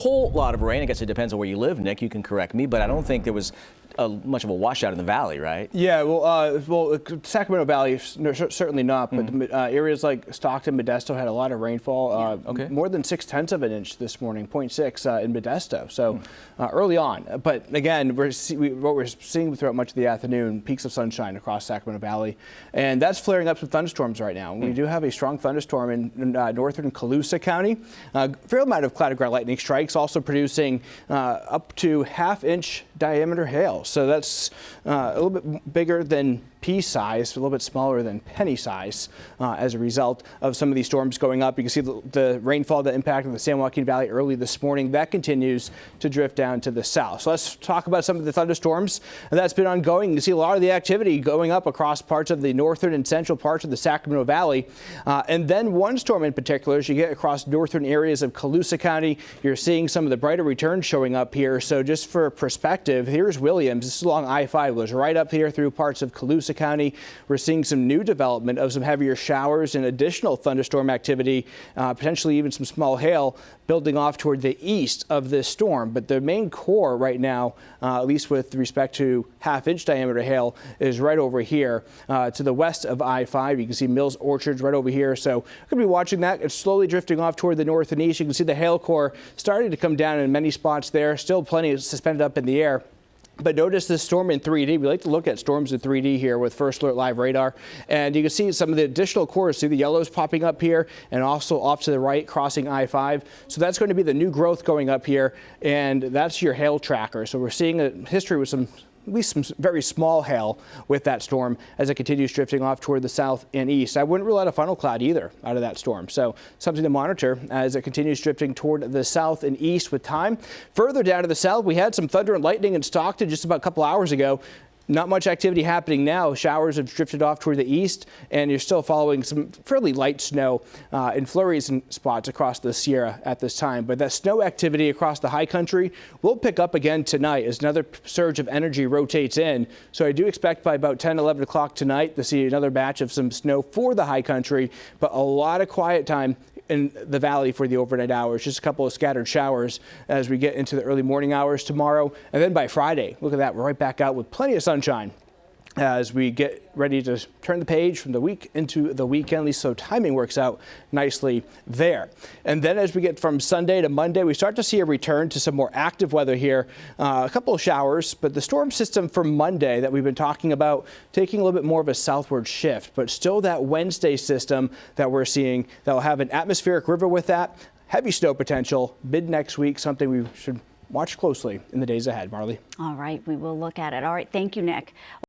Whole lot of rain. I guess it depends on where you live, Nick. You can correct me, but I don't think there was much of a washout in the valley, right? Yeah, well, Sacramento Valley, certainly not, but areas like Stockton, Modesto had a lot of rainfall. More than 0.6 of an inch this morning, 0.6 in Modesto. So early on, but again, what we're seeing throughout much of the afternoon, peaks of sunshine across Sacramento Valley, and that's flaring up some thunderstorms right now. We do have a strong thunderstorm in northern Colusa County. Fair amount of cloud ground lightning strikes, also producing up to half-inch diameter hail. So that's a little bit bigger than pea size, a little bit smaller than penny size as a result of some of these storms going up. You can see the rainfall that impacted the San Joaquin Valley early this morning. That continues to drift down to the south. So let's talk about some of the thunderstorms that's been ongoing. You can see a lot of the activity going up across parts of the northern and central parts of the Sacramento Valley. And then one storm in particular, as you get across northern areas of Colusa County, you're seeing some of the brighter returns showing up here. So just for perspective, here's Williams. This is along I-5, goes right up here through parts of Colusa County. We're seeing some new development of some heavier showers and additional thunderstorm activity, potentially even some small hail building off toward the east of this storm. But the main core right now, at least with respect to half-inch diameter hail, is right over here to the west of I-5. You can see Mills Orchards right over here. So we're going to be watching that. It's slowly drifting off toward the north and east. You can see the hail core starting to come down in many spots there. Still plenty suspended up in the air. But notice this storm in 3D. We like to look at storms in 3D here with First Alert Live radar. And you can see some of the additional cores. See the yellows popping up here and also off to the right crossing I-5. So that's going to be the new growth going up here. And that's your hail tracker. So we're seeing a history with at least some very small hail with that storm as it continues drifting off toward the south and east. I wouldn't rule out a funnel cloud either out of that storm. So something to monitor as it continues drifting toward the south and east with time. Further down to the south, we had some thunder and lightning in Stockton just about a couple hours ago. Not much activity happening now. Showers have drifted off toward the east, and you're still following some fairly light snow in flurries and spots across the Sierra at this time. But that snow activity across the high country will pick up again tonight as another surge of energy rotates in. So I do expect by about 10, 11 o'clock tonight to see another batch of some snow for the high country, but a lot of quiet time in the valley for the overnight hours. Just a couple of scattered showers as we get into the early morning hours tomorrow. And then by Friday, look at that, we're right back out with plenty of sunshine as we get ready to turn the page from the week into the weekend, at least so timing works out nicely there. And then as we get from Sunday to Monday, we start to see a return to some more active weather here. A couple of showers, but the storm system for Monday that we've been talking about taking a little bit more of a southward shift, but still that Wednesday system that we're seeing that will have an atmospheric river with that. Heavy snow potential mid next week, something we should watch closely in the days ahead. Marley. All right, we will look at it. All right, thank you, Nick.